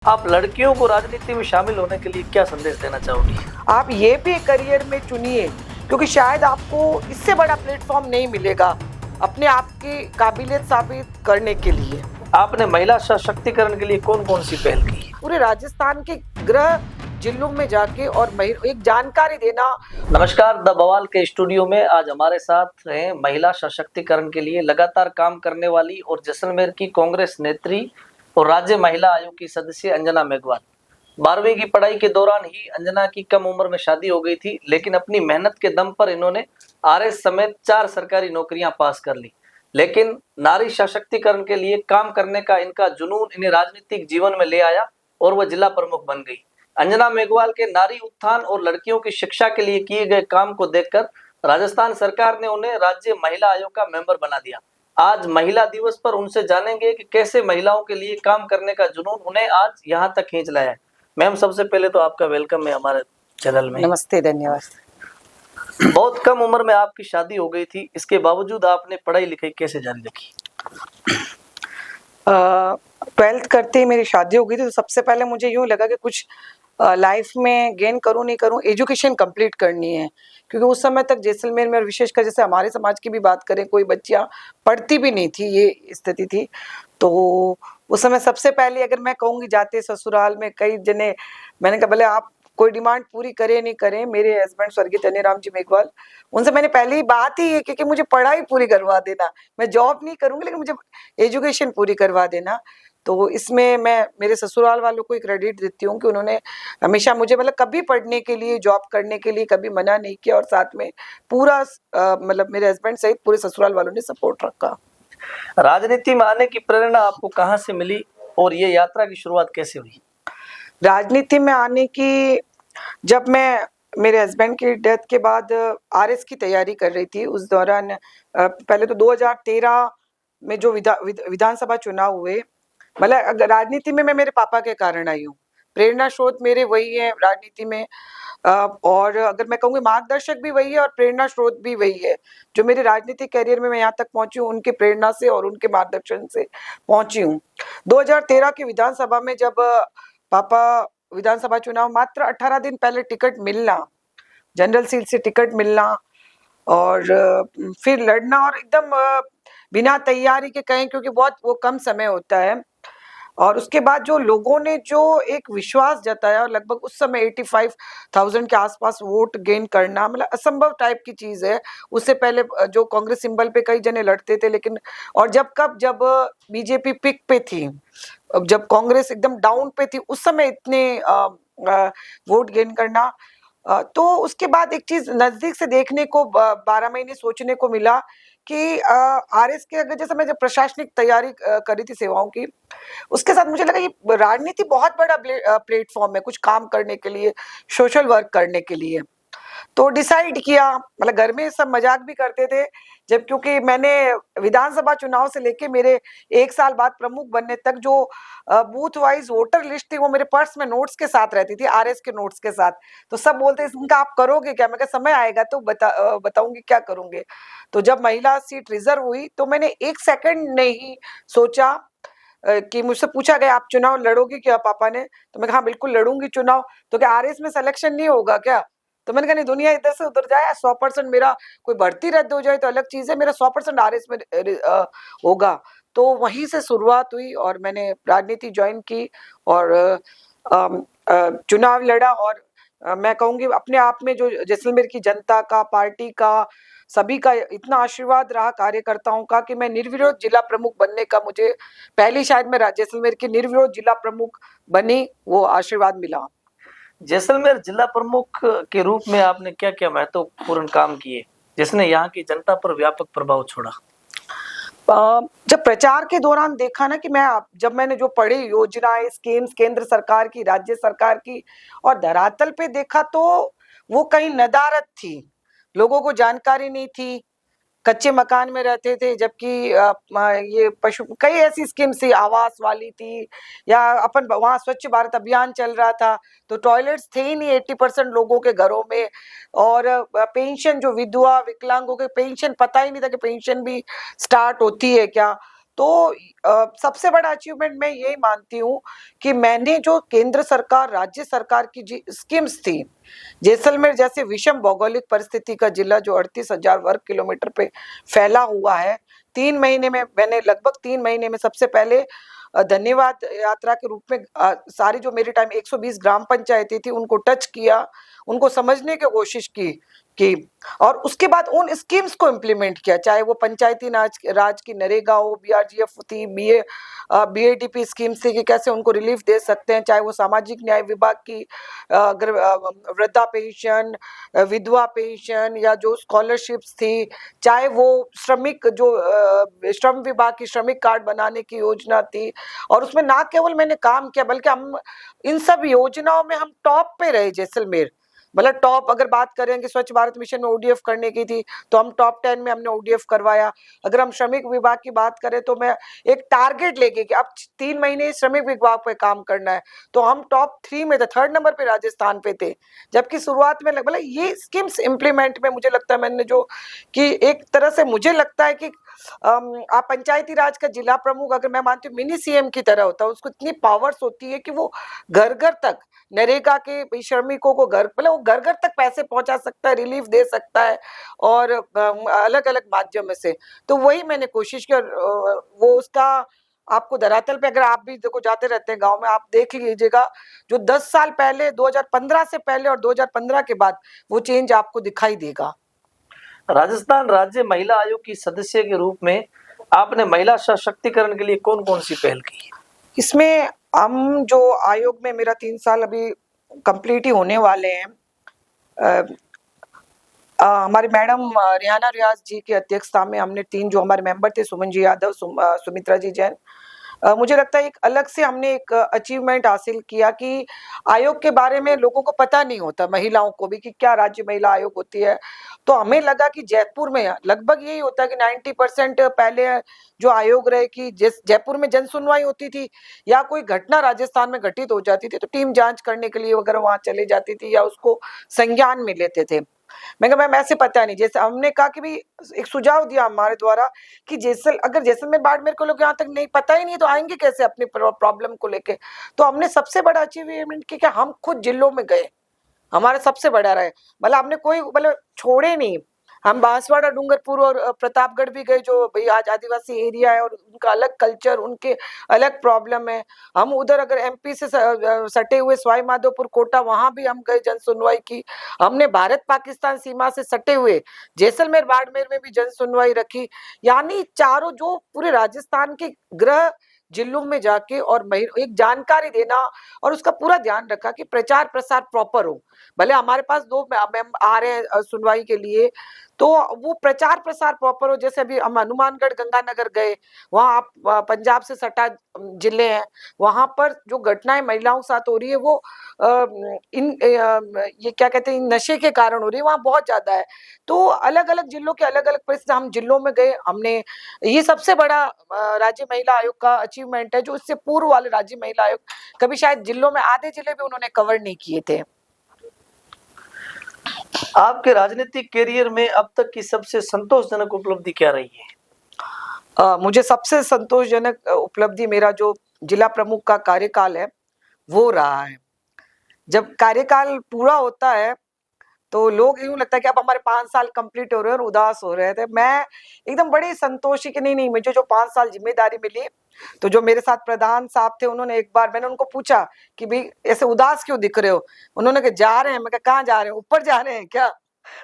आप लड़कियों को राजनीति में शामिल होने के लिए क्या संदेश देना चाहोगी? आप ये भी करियर में चुनिए, क्योंकि शायद आपको इससे बड़ा प्लेटफॉर्म नहीं मिलेगा अपने आप की काबिलियत साबित करने के लिए। आपने महिला सशक्तिकरण के लिए कौन कौन सी पहल की? पूरे राजस्थान के गृह जिलों में जाके और एक जानकारी देना। नमस्कार, द बवाल के स्टूडियो में आज हमारे साथ हैं महिला सशक्तिकरण के लिए लगातार काम करने वाली और जैसलमेर की कांग्रेस नेत्री और राज्य महिला आयोग की सदस्य अंजना मेघवाल। 12वीं की पढ़ाई के दौरान ही अंजना की कम उम्र में शादी हो गई थी, लेकिन अपनी मेहनत के दम पर इन्होंने आरएस समेत 4 सरकारी नौकरियां पास कर ली। लेकिन नारी सशक्तिकरण के लिए काम करने का इनका जुनून इन्हें राजनीतिक जीवन में ले आया और वह जिला प्रमुख बन गई। अंजना मेघवाल के नारी उत्थान और लड़कियों की शिक्षा के लिए किए गए काम को देखकर राजस्थान सरकार ने उन्हें राज्य महिला आयोग का मेंबर बना दिया। आज महिला दिवस पर उनसे जानेंगे कि कैसे महिलाओं के लिए काम करने का जुनून उन्हें आज यहाँ तक खींच लाया है। मैम, सबसे पहले तो आपका वेलकम है हमारे चैनल में। नमस्ते, धन्यवाद। बहुत कम उम्र में आपकी शादी हो गई थी, इसके बावजूद आपने पढ़ाई लिखाई कैसे जारी रखी? 12th करते ही मेरी शादी हो गई थी, तो सबसे पहले मुझे यूं लगा कि कुछ लाइफ में गेन करूं नहीं करूं, एजुकेशन कंप्लीट करनी है। क्योंकि उस समय तक जैसलमेर में और विशेषकर जैसे हमारे समाज की भी बात करें, कोई बच्चियां पढ़ती भी नहीं थी, ये स्थिति थी। तो उस समय सबसे पहले अगर मैं कहूँगी, जाते ससुराल में कई जने, मैंने कहा भले आप कोई डिमांड पूरी करें नहीं करें, मेरे हस्बैंड स्वर्गीय धन्यराम जी मेघवाल, उनसे मैंने पहली बात ही ये की कि मुझे पढ़ाई पूरी करवा देना। मैं जॉब नहीं करूंगी, लेकिन मुझे एजुकेशन पूरी करवा देना। तो इसमें मैं मेरे ससुराल वालों को एक क्रेडिट देती हूँ कि उन्होंने हमेशा मुझे मतलब कभी पढ़ने के लिए, जॉब करने के लिए कभी मना नहीं किया, और साथ में पूरा मतलब मेरे हस्बैंड सहित पूरे ससुराल वालों ने सपोर्ट रखा। राजनीति में आने की प्रेरणा आपको कहाँ से मिली और ये यात्रा की शुरुआत कैसे हुई? राजनीति में आने की, जब मैं मेरे हस्बैंड की डेथ के बाद आरएस की तैयारी कर रही थी, उस दौरान पहले तो 2013 में जो विधानसभा चुनाव हुए, मतलब राजनीति में मैं मेरे पापा के कारण आई हूँ। प्रेरणा स्रोत मेरे वही है राजनीति में, और अगर मैं कहूँगी मार्गदर्शक भी वही है और प्रेरणा स्रोत भी वही है। जो मेरे राजनीतिक करियर में मैं यहाँ तक पहुंची हूँ, उनके प्रेरणा से और उनके मार्गदर्शन से पहुंची हूँ। 2013 की विधानसभा में जब पापा विधानसभा चुनाव मात्र 18 दिन पहले टिकट मिलना, जनरल सीट से टिकट मिलना और फिर लड़ना, और एकदम बिना तैयारी के कहें, क्योंकि बहुत वो कम समय होता है, और उसके बाद जो लोगों ने जो एक विश्वास जताया, और लगभग उस समय 85,000 के आसपास वोट गेन करना मतलब असंभव टाइप की चीज है। उससे पहले जो कांग्रेस सिंबल पे कई जने लड़ते थे, लेकिन और जब बीजेपी पिक पे थी, जब कांग्रेस एकदम डाउन पे थी, उस समय इतने वोट गेन करना, तो उसके बाद एक चीज नजदीक से देखने को 12 महीने सोचने को मिला कि आरएस के, अगर जैसे मैं जब प्रशासनिक तैयारी कर रही थी सेवाओं की, उसके साथ मुझे लगा ये राजनीति बहुत बड़ा प्लेटफॉर्म है कुछ काम करने के लिए, सोशल वर्क करने के लिए। तो डिसाइड किया, मतलब घर में सब मजाक भी करते थे, जब क्योंकि मैंने विधानसभा चुनाव से लेके मेरे 1 साल बाद प्रमुख बनने तक जो बूथ वाइज वोटर लिस्ट थी, वो मेरे पर्स में नोट्स के साथ रहती थी, आरएस के नोट्स के साथ। तो सब बोलते इनका आप करोगे क्या? मैं कहा समय आएगा तो बताऊंगी क्या करूंगे। तो जब महिला सीट रिजर्व हुई, तो मैंने 1 सेकंड नहीं सोचा कि मुझसे पूछा गया आप चुनाव लड़ोगी क्या पापा ने, तो मैं कहा हाँ बिल्कुल लड़ूंगी चुनाव। तो क्या आरएस में सिलेक्शन नहीं होगा क्या? तो मैंने कहा नहीं, दुनिया इधर से उधर जाए, 100% मेरा कोई भर्ती रद्द हो जाए तो अलग चीज है, मेरा 100% आरएस में होगा। तो वहीं से शुरुआत हुई और मैंने राजनीति ज्वाइन की और चुनाव लड़ा। और मैं कहूंगी अपने आप में जो जैसलमेर की जनता का, पार्टी का, सभी का इतना आशीर्वाद रहा कार्यकर्ताओं का कि मैं निर्विरोध जिला प्रमुख बनने का, मुझे पहली शायद मैं जैसलमेर की निर्विरोध जिला प्रमुख बनी, वो आशीर्वाद मिला। जैसलमेर जिला प्रमुख के रूप में आपने क्या क्या महत्वपूर्ण काम किए जिसने यहाँ की जनता पर व्यापक प्रभाव छोड़ा? जब प्रचार के दौरान देखा ना कि जब मैंने जो पढ़ी योजनाएं, स्कीम्स केंद्र सरकार की, राज्य सरकार की, और धरातल पे देखा तो वो कहीं नदारद थी, लोगों को जानकारी नहीं थी, कच्चे मकान में रहते थे, जबकि ये पशु कई ऐसी स्कीम्स थी, आवास वाली थी, या अपन वहाँ स्वच्छ भारत अभियान चल रहा था, तो टॉयलेट्स थे ही नहीं 80% लोगों के घरों में। और पेंशन, जो विधवा विकलांगों के पेंशन, पता ही नहीं था कि पेंशन भी स्टार्ट होती है क्या। तो सबसे बड़ा अचीवमेंट मैं यही मानती हूँ कि मैंने जो केंद्र सरकार राज्य सरकार की जी स्कीम्स थी, जैसलमेर जैसे विषम भौगोलिक परिस्थिति का जिला जो 38,000 वर्ग किलोमीटर पे फैला हुआ है, 3 महीने में मैंने लगभग 3 महीने में सबसे पहले धन्यवाद यात्रा के रूप में सारी जो मेरे टाइम 120 ग्राम पंचायतें थी उनको टच किया, उनको समझने की कोशिश की और उसके बाद उन स्कीम्स को इम्प्लीमेंट किया, चाहे वो पंचायती राज की नरेगा हो, बीआरजीएफ थी, बीएडीपी स्कीम्स थी कि कैसे उनको रिलीफ दे सकते हैं, चाहे वो सामाजिक न्याय विभाग की अगर वृद्धा पेंशन, विधवा पेंशन या जो स्कॉलरशिप्स थी, चाहे वो श्रमिक जो श्रम विभाग की श्रमिक कार्ड बनाने की योजना थी। और उसमें ना केवल मैंने काम किया बल्कि हम इन सब योजनाओं में हम टॉप पे रहे जैसलमेर, मतलब टॉप अगर बात करें कि स्वच्छ भारत मिशन में ओडीएफ करने की थी तो हम टॉप 10 में हमने ओडीएफ करवाया। अगर हम श्रमिक विभाग की बात करें तो मैं एक टारगेट लेके कि अब 3 महीने श्रमिक विभाग पे काम करना है तो हम टॉप 3 में थे, 3rd नंबर पे राजस्थान पे थे। जबकि शुरुआत में मतलब ये स्कीम्स इम्प्लीमेंट में मुझे लगता है मैंने जो कि एक तरह से मुझे लगता है कि आप पंचायती राज का जिला प्रमुख अगर मैं मानती हूँ मिनी सीएम की तरह होता है, उसको इतनी पावर्स होती है कि वो घर घर तक नरेगा के श्रमिकों को घर मतलब वो घर घर तक पैसे पहुंचा सकता है, रिलीफ दे सकता है और अलग अलग माध्यम से। तो वही मैंने कोशिश की और वो उसका आपको धरातल पे अगर आप भी देखो जाते रहते हैं गांव में, आप देख लीजिएगा जो 10 साल पहले 2015 से पहले और 2015 के बाद वो चेंज आपको दिखाई देगा। राजस्थान राज्य महिला आयोग की सदस्य के रूप में आपने महिला सशक्तिकरण के लिए कौन कौन सी पहल की? इसमें हम जो आयोग में मेरा 3 साल अभी कंप्लीट ही होने वाले हैं। हमारे मैडम रियाना रियाज जी की अध्यक्षता में हमने 3 जो हमारे मेंबर थे, सुमन जी यादव, सुमित्रा जी जैन, मुझे लगता है एक अलग से हमने एक अचीवमेंट हासिल किया कि आयोग के बारे में लोगों को पता नहीं होता, महिलाओं को भी, कि क्या राज्य महिला आयोग होती है। तो हमें लगा कि जयपुर में लगभग यही होता है कि 90% पहले जो आयोग रहे कि जयपुर में जन सुनवाई होती थी या कोई घटना राजस्थान में घटित हो जाती थी तो टीम जांच करने के लिए वगैरह वहां चली जाती थी या उसको संज्ञान में लेते थे। मैं कहा मैम ऐसे पता नहीं, जैसे हमने कहा कि भी एक सुझाव दिया हमारे द्वारा कि अगर जैसलमेर बाड़मेर को लोग यहाँ तक नहीं पता ही नहीं तो आएंगे कैसे अपनी प्रॉब्लम को लेके। तो हमने सबसे बड़ा अचीवमेंट किया, हम खुद जिलों में गए, हमारा सबसे बड़ा रहा है, मतलब हमने कोई मतलब छोड़े नहीं। हम बांसवाड़ा, डूंगरपुर और प्रतापगढ़ भी गए जो भाई आज आदिवासी एरिया है और उनका अलग कल्चर, उनके अलग प्रॉब्लम है। हम उधर अगर एमपी से सटे हुए सवाई माधोपुर, कोटा, वहां भी हम गए, जन सुनवाई की। हमने भारत पाकिस्तान सीमा से सटे हुए जैसलमेर बाड़मेर में भी जन सुनवाई रखी। यानी चारों जो पूरे राजस्थान के गृह जिलों में जाके और एक जानकारी देना और उसका पूरा ध्यान रखा कि प्रचार प्रसार प्रॉपर हो। भले हमारे पास 2 मैम आ रहे हैं सुनवाई के लिए तो वो प्रचार प्रसार प्रॉपर हो। जैसे अभी हम हनुमानगढ़ गंगानगर गए, वहाँ आप पंजाब से सटा जिले हैं, वहां पर जो घटनाएं महिलाओं के साथ हो रही है वो ये क्या कहते हैं नशे के कारण हो रही है, वहाँ बहुत ज्यादा है। तो अलग अलग जिलों के अलग अलग परिस्थिति, हम जिलों में गए, हमने ये सबसे बड़ा राज्य महिला आयोग का अचीवमेंट है जो इससे पूर्व वाले राज्य महिला आयोग कभी शायद जिलों में आधे जिले भी उन्होंने कवर नहीं किए थे। आपके राजनीतिक करियर में अब तक की सबसे संतोषजनक उपलब्धि क्या रही है? मुझे सबसे संतोषजनक उपलब्धि मेरा जो जिला प्रमुख का कार्यकाल है वो रहा है। जब कार्यकाल पूरा होता है तो लोग यूं लगता है कि अब हमारे 5 साल कंप्लीट हो रहे हैं और उदास हो रहे थे। मैं एकदम बड़ी संतोषी कि नहीं मुझे जो 5 साल जिम्मेदारी मिली, तो जो मेरे साथ प्रधान साहब थे उन्होंने एक बार, मैंने उनको पूछा कि भाई ऐसे उदास क्यों दिख रहे हो? उन्होंने कहा जा रहे हैं। मैं कहा कहाँ जा रहे हैं, ऊपर जा रहे हैं क्या?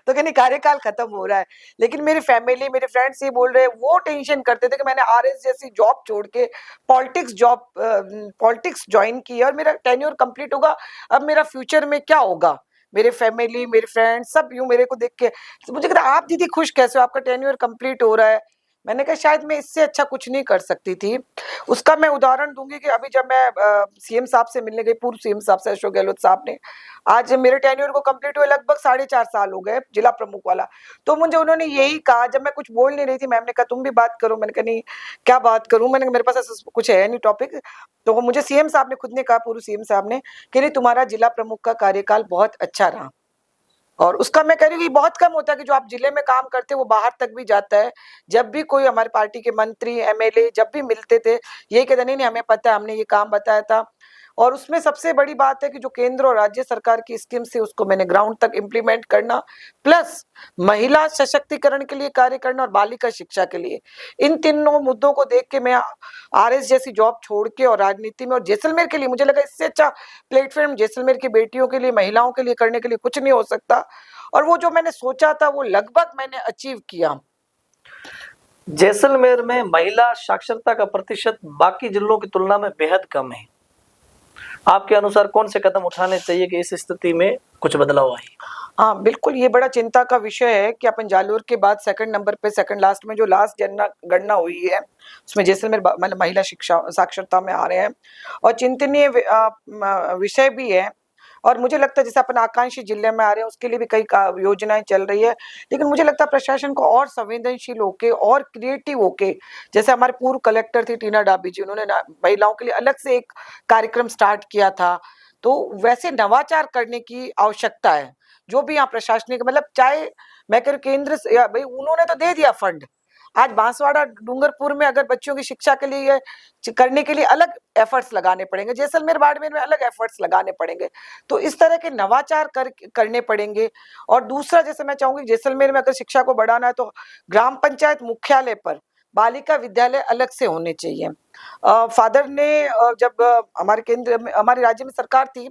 तो कहने कार्यकाल खत्म हो रहा है। लेकिन मेरी फैमिली, मेरे फ्रेंड्स ये बोल रहे हैं, वो टेंशन करते थे कि मैंने आरएस जैसी जॉब छोड़ के पॉलिटिक्स ज्वाइन की और मेरा टेन्योर कंप्लीट होगा, अब मेरा फ्यूचर में क्या होगा? मेरे फैमिली, मेरे फ्रेंड्स सब यूं मेरे को देख के मुझे कहता आप दीदी खुश कैसे हो, आपका टेन्योर कंप्लीट हो रहा है। मैंने कहा शायद मैं इससे अच्छा कुछ नहीं कर सकती थी। उसका मैं उदाहरण दूंगी कि अभी जब मैं सीएम साहब से मिलने गई, पूर्व सीएम साहब से, अशोक गहलोत साहब ने, आज मेरे टेन्योर को कंप्लीट हुए लगभग 4.5 साल हो गए जिला प्रमुख वाला। तो मुझे उन्होंने यही कहा, जब मैं कुछ बोल नहीं रही थी, मैम ने कहा तुम भी बात करो। मैंने कहा नहीं क्या बात करूं, मैंने कहा मेरे पास ऐसा कुछ है नहीं टॉपिक। तो मुझे सीएम साहब ने खुद ने कहा, पूर्व सीएम साहब ने, कि नहीं तुम्हारा जिला प्रमुख का कार्यकाल बहुत अच्छा रहा। और उसका मैं कह रही हूँ कि बहुत कम होता है कि जो आप जिले में काम करते हैं वो बाहर तक भी जाता है। जब भी कोई हमारे पार्टी के मंत्री, एमएलए जब भी मिलते थे, यही कहते नहीं नहीं हमें पता है, हमने ये काम बताया था। और उसमें सबसे बड़ी बात है कि जो केंद्र और राज्य सरकार की स्कीम से उसको मैंने ग्राउंड तक इम्प्लीमेंट करना, प्लस महिला सशक्तिकरण के लिए कार्य करना और बालिका शिक्षा के लिए, इन तीनों मुद्दों को देख के मैं आरएस जैसी जॉब छोड़ के और राजनीति में, और जैसलमेर के लिए मुझे लगा इससे अच्छा प्लेटफॉर्म जैसलमेर की बेटियों के लिए, महिलाओं के लिए करने के लिए कुछ नहीं हो सकता। और वो जो मैंने सोचा था वो लगभग मैंने अचीव किया। जैसलमेर में महिला साक्षरता का प्रतिशत बाकी जिलों की तुलना में बेहद कम है। आपके अनुसार कौन से कदम उठाने चाहिए कि इस स्थिति में कुछ बदलाव आए? हाँ बिल्कुल, ये बड़ा चिंता का विषय है कि अपन जालोर के बाद सेकंड नंबर पे, सेकंड लास्ट में जो लास्ट गणना हुई है उसमें जैसलमेर मतलब महिला शिक्षा साक्षरता में आ रहे हैं, और चिंतनीय विषय भी है। और मुझे लगता है जैसे अपन आकांक्षी जिले में आ रहे हैं उसके लिए भी कई योजनाएं चल रही है, लेकिन मुझे लगता है प्रशासन को और संवेदनशील होके और क्रिएटिव होके, जैसे हमारे पूर्व कलेक्टर थी टीना डाबी जी, उन्होंने महिलाओं के लिए अलग से एक कार्यक्रम स्टार्ट किया था, तो वैसे नवाचार करने की आवश्यकता है। जो भी यहाँ प्रशासनिक मतलब चाहे मैं कह रही केंद्र से, या भाई उन्होंने तो दे दिया फंड, आज बांसवाड़ा डूंगरपुर में अगर बच्चों की शिक्षा के लिए करने के लिए अलग एफर्ट्स लगाने पड़ेंगे, जैसलमेर बाड़मेर में अलग एफर्ट्स लगाने पड़ेंगे, तो इस तरह के नवाचार करने पड़ेंगे। और दूसरा जैसे मैं चाहूंगी जैसलमेर में अगर शिक्षा को बढ़ाना है तो ग्राम पंचायत मुख्यालय पर बालिका विद्यालय अलग से होने चाहिए। फादर ने जब हमारे केंद्र में, हमारे राज्य में सरकार थी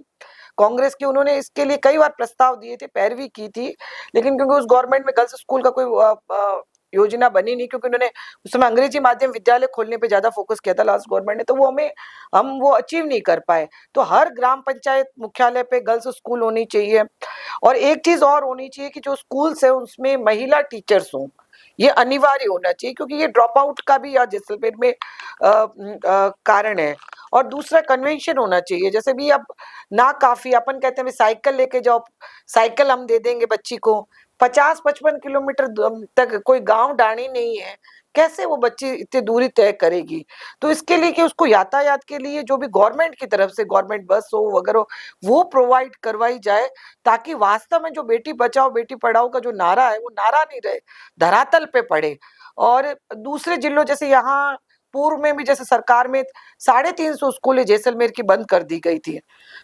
कांग्रेस की, उन्होंने इसके लिए कई बार प्रस्ताव दिए थे, पैरवी की थी, लेकिन क्योंकि उस गवर्नमेंट में गर्ल्स स्कूल का कोई योजना बनी नहीं, क्योंकि उन्होंने उस समय अंग्रेजी माध्यम विद्यालय खोलने पे ज्यादा फोकस किया था लास्ट गवर्नमेंट ने, तो वो हम वो अचीव नहीं कर पाए। तो हर ग्राम पंचायत मुख्यालय पे गर्ल्स स्कूल होनी चाहिए। और एक चीज और होनी चाहिए कि जो स्कूल्स है उसमें महिला टीचर्स हों, ये अनिवार्य होना चाहिए, क्योंकि ये ड्रॉप आउट का भी आज जैसलमेर में कारण है। और दूसरा कन्वेंशन होना चाहिए, जैसे भी अब ना काफी अपन कहते हैं साइकिल लेके जाओ, साइकिल हम दे देंगे बच्ची को, 50-55 किलोमीटर तक कोई गांव डाणी नहीं है, कैसे वो बच्ची इतनी दूरी तय करेगी। तो इसके लिए कि उसको यातायात के लिए जो भी गवर्नमेंट की तरफ से गवर्नमेंट बस हो वगैरह वो प्रोवाइड करवाई जाए, ताकि वास्तव में जो बेटी बचाओ बेटी पढ़ाओ का जो नारा है वो नारा नहीं रहे, धरातल पे पड़े। और दूसरे जिलों जैसे यहाँ पूर्व में भी जैसे सरकार में 350 स्कूलें जैसलमेर की बंद कर दी गई थी,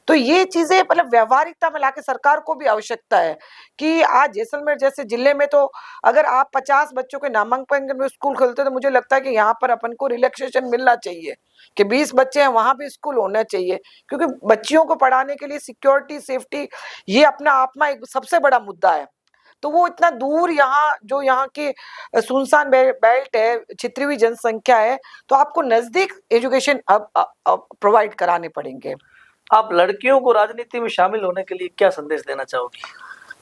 तो ये चीजें मतलब व्यवहारिकता में लाके सरकार को भी आवश्यकता है कि आज जैसलमेर जैसे जिले में तो अगर आप 50 बच्चों के नामांकन में स्कूल खोलते तो मुझे लगता है कि यहाँ पर अपन को रिलैक्सेशन मिलना चाहिए कि 20 बच्चे हैं वहां भी स्कूल होना चाहिए, क्योंकि बच्चियों को पढ़ाने के लिए सिक्योरिटी सेफ्टी ये अपना आप में एक सबसे बड़ा मुद्दा है। तो वो इतना दूर यहाँ जो यहाँ की सुनसान बेल्ट है, छितरी हुई जनसंख्या है, तो आपको नजदीक एजुकेशन अब प्रोवाइड कराने पड़ेंगे। आप लड़कियों को राजनीति में शामिल होने के लिए क्या संदेश देना चाहोगी?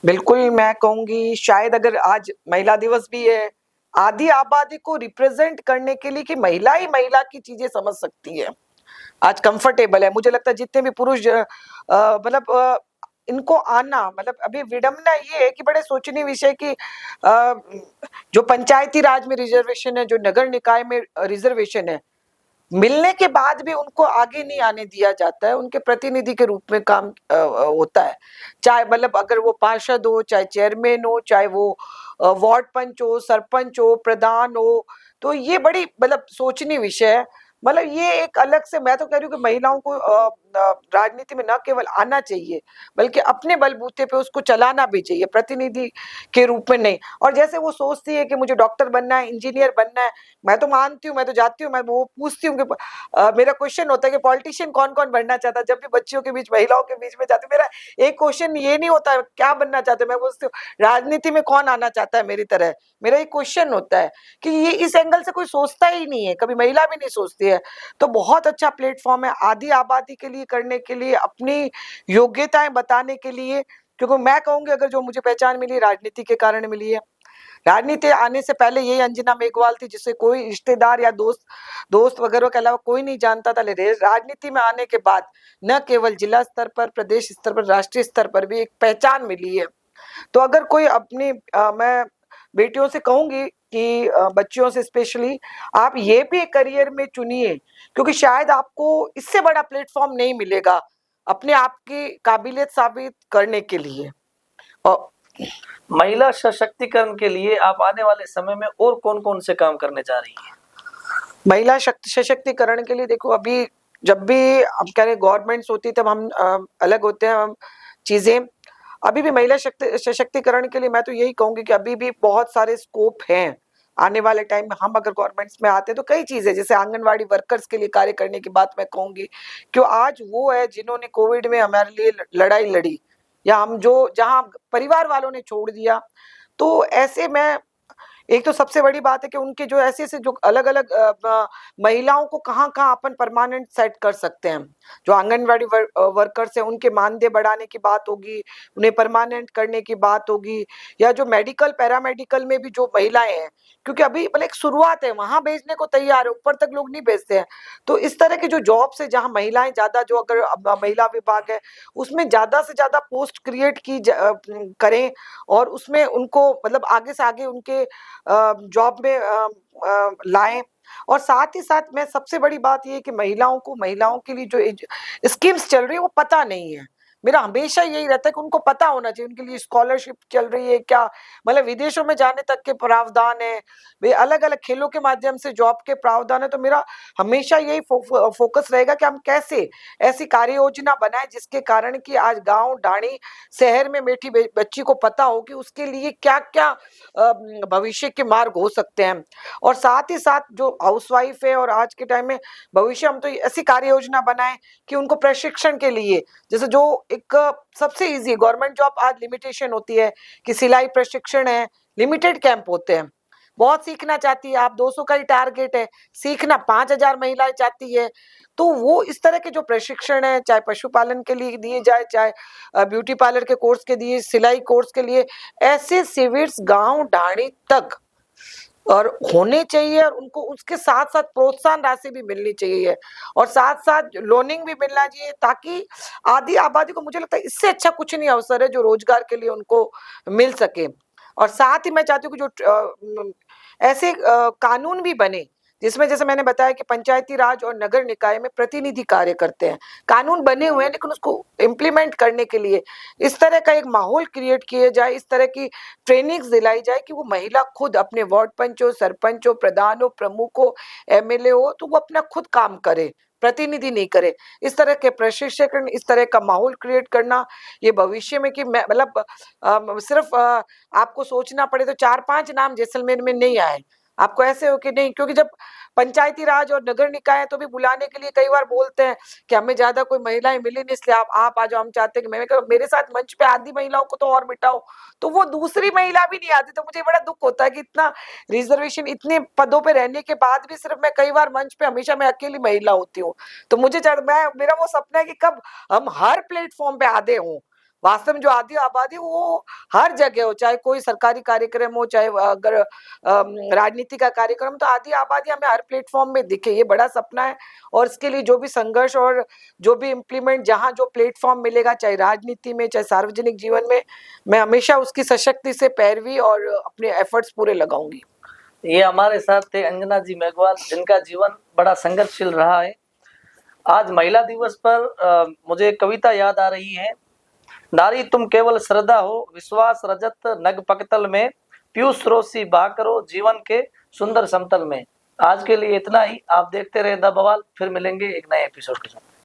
बिल्कुल, मैं कहूंगी शायद अगर आज महिला दिवस भी है, आधी आबादी को रिप्रेजेंट करने के लिए कि महिला ही महिला की चीजें समझ सकती है, आज कंफर्टेबल है। मुझे लगता है जितने भी पुरुष मतलब इनको आना मतलब अभी विडम्बना ये है कि बड़े सोचनीय विषय की जो पंचायती राज में रिजर्वेशन है, जो नगर निकाय में रिजर्वेशन है, मिलने के बाद भी उनको आगे नहीं आने दिया जाता है, उनके प्रतिनिधि के रूप में काम होता है, चाहे मतलब अगर वो पार्षद हो, चाहे चेयरमैन हो, चाहे वो वार्ड पंच हो, सरपंच हो, प्रधान हो। तो ये बड़ी मतलब सोचनीय विषय है। मतलब ये एक अलग से मैं तो कह रही हूँ कि महिलाओं को राजनीति में न केवल आना चाहिए बल्कि अपने बलबूते पे उसको चलाना भी चाहिए, प्रतिनिधि के रूप में नहीं। और जैसे वो सोचती है कि मुझे डॉक्टर बनना है, इंजीनियर बनना है, मैं तो मानती हूँ, मैं तो जाती हूँ, मैं वो पूछती हूँ कि मेरा क्वेश्चन होता है कि पॉलिटिशियन कौन कौन बनना चाहता है, जब भी बच्चियों के बीच महिलाओं के बीच में जाती हूँ, मेरा एक क्वेश्चन ये नहीं होता है क्या बनना चाहते, मैं पूछती हूँ राजनीति में कौन आना चाहता है मेरी तरह। मेरा एक क्वेश्चन होता है कि ये इस एंगल से कोई सोचता ही नहीं है, कभी महिला भी नहीं सोचती है। तो बहुत अच्छा प्लेटफॉर्म है आधी आबादी के लिए, करने के लिए, अपनी योग्यताएं बताने के लिए, क्योंकि मैं कहूंगी अगर जो मुझे पहचान मिली राजनीति के कारण मिली है। राजनीति आने से पहले यही अंजना मेघवाल थी जिसे कोई रिश्तेदार या दोस्त वगैरह के अलावा कोई नहीं जानता था, लेकिन राजनीति में आने के बाद न केवल जिला स्तर पर, प्रदेश स्तर पर, राष्ट्रीय स्तर पर भी एक पहचान मिली है। तो अगर कोई अपनी मैं बेटियों से कहूंगी कि बच्चियों से स्पेशली आप ये भी करियर में चुनिए, क्योंकि शायद आपको इससे बड़ा प्लेटफॉर्म नहीं मिलेगा अपने आप की काबिलियत साबित करने के लिए। और महिला सशक्तिकरण के लिए आप आने वाले समय में और कौन कौन से काम करने जा रही हैं? महिला सशक्तिकरण के लिए देखो, अभी जब भी हम कह रहे गवर्नमेंट्स होती तब हम अलग होते हैं हम चीजें। अभी भी महिला सशक्तिकरण के लिए मैं तो यही कहूंगी कि अभी भी बहुत सारे स्कोप हैं। आने वाले टाइम में हम अगर गवर्नमेंट्स में आते हैं तो कई चीजें, जैसे आंगनवाड़ी वर्कर्स के लिए कार्य करने की बात मैं कहूंगी, क्यों आज वो है जिन्होंने कोविड में हमारे लिए लड़ाई लड़ी, या हम जो जहां परिवार वालों ने छोड़ दिया। तो ऐसे में एक तो सबसे बड़ी बात है कि उनके जो ऐसे ऐसे जो अलग अलग महिलाओं को कहाँ कहाँ अपन परमानेंट सेट कर सकते हैं। जो आंगनवाड़ी वर्कर्स हैं उनके मानदेय बढ़ाने की बात होगी, उन्हें परमानेंट करने की बात होगी, या जो मेडिकल पैरामेडिकल में भी जो महिलाएं हैं, क्योंकि अभी मतलब एक शुरुआत है, वहां भेजने को तैयार है, ऊपर तक लोग नहीं भेजते हैं। तो इस तरह के जो जॉब्स है जहाँ महिलाएं ज्यादा, जो अगर महिला विभाग है उसमें ज्यादा से ज्यादा पोस्ट क्रिएट की करें, और उसमें उनको मतलब आगे से आगे उनके जॉब में लाएं। और साथ ही साथ में सबसे बड़ी बात ये है कि महिलाओं के लिए जो स्कीम्स चल रही है वो पता नहीं है। मेरा हमेशा यही रहता है कि उनको पता होना चाहिए, उनके लिए स्कॉलरशिप चल रही है क्या, मतलब विदेशों में जाने तक के प्रावधान है, वे अलग अलग खेलों के माध्यम से जॉब के प्रावधान है। तो मेरा हमेशा यही फोकस रहेगा कि हम कैसे ऐसी कार्य योजना बनाए जिसके कारण कि आज गांव ढाणी शहर में बैठी बच्ची को पता हो कि उसके लिए क्या क्या भविष्य के मार्ग हो सकते हैं। और साथ ही साथ जो हाउसवाइफ है और आज के टाइम में भविष्य, हम तो ऐसी कार्य योजना बनाएं कि उनको प्रशिक्षण के लिए, जैसे जो एक सबसे इजी गवर्नमेंट जॉब आज लिमिटेशन होती है कि सिलाई प्रशिक्षण है, लिमिटेड कैंप होते हैं, बहुत सीखना चाहती है, आप 200 का ही टारगेट है, सीखना 5000 महिलाएं चाहती है। तो वो इस तरह के जो प्रशिक्षण है, चाहे पशुपालन के लिए दिए जाए, चाहे ब्यूटी पार्लर के कोर्स के दिए, सिलाई कोर्स के लिए, ऐसे शिविर गांव ढाणी तक और होने चाहिए। और उनको उसके साथ साथ प्रोत्साहन राशि भी मिलनी चाहिए, और साथ साथ लोनिंग भी मिलना चाहिए, ताकि आधी आबादी को, मुझे लगता है इससे अच्छा कुछ नहीं अवसर है जो रोजगार के लिए उनको मिल सके। और साथ ही मैं चाहती हूँ कि जो ऐसे कानून भी बने जिसमें, जैसे मैंने बताया कि पंचायती राज और नगर निकाय में प्रतिनिधि कार्य करते हैं, कानून बने हुए हैं, लेकिन उसको इम्प्लीमेंट करने के लिए इस तरह का एक माहौल क्रिएट किया जाए, इस तरह की ट्रेनिंग्स दिलाई जाए कि वो महिला खुद अपने वार्ड पंच हो, सरपंच हो, प्रधान हो, प्रमुख हो, एमएलए हो, तो वो अपना खुद काम करे, प्रतिनिधि नहीं करे। इस तरह के प्रशिक्षण, इस तरह का माहौल क्रिएट करना, ये भविष्य में कि मैं मतलब सिर्फ आपको सोचना पड़े तो 4-5 नाम जैसलमेर में नहीं आए, आपको ऐसे हो कि नहीं, क्योंकि जब पंचायती राज और नगर निकाय तो भी बुलाने के लिए कई बार बोलते हैं कि हमें ज्यादा कोई महिलाएं मिली नहीं, इसलिए आप आ जाओ, हम चाहते हैं कि मैंने कहा मेरे साथ मंच पे आधी महिलाओं को तो और बिठाओ, तो वो दूसरी महिला भी नहीं आती। तो मुझे बड़ा दुख होता है कि इतना रिजर्वेशन, इतने पदों पे रहने के बाद भी सिर्फ मैं कई बार मंच पे हमेशा मैं अकेली महिला होती हूँ। तो मुझे मेरा वो सपना है कि कब हम हर प्लेटफॉर्म पे आधे हों, वास्तव में जो आधी आबादी वो हर जगह हो, चाहे कोई सरकारी कार्यक्रम हो, चाहे अगर राजनीति का कार्यक्रम, तो आधी आबादी हमें हर प्लेटफॉर्म में दिखे, ये बड़ा सपना है। और इसके लिए जो भी संघर्ष और जो भी इम्प्लीमेंट, जहाँ जो प्लेटफॉर्म मिलेगा, चाहे राजनीति में, चाहे सार्वजनिक जीवन में, मैं हमेशा उसकी सशक्ति से पैरवी और अपने एफर्ट्स पूरे लगाऊंगी। ये हमारे साथ थे अंजना जी मेघवाल, जिनका जीवन बड़ा संघर्षशील रहा है। आज महिला दिवस पर मुझे कविता याद आ रही है, नारी तुम केवल श्रद्धा हो, विश्वास रजत नग पकतल में, पीयूष रोसी बहा करो जीवन के सुंदर समतल में। आज के लिए इतना ही। आप देखते रहे द बवाल, फिर मिलेंगे एक नए एपिसोड के साथ।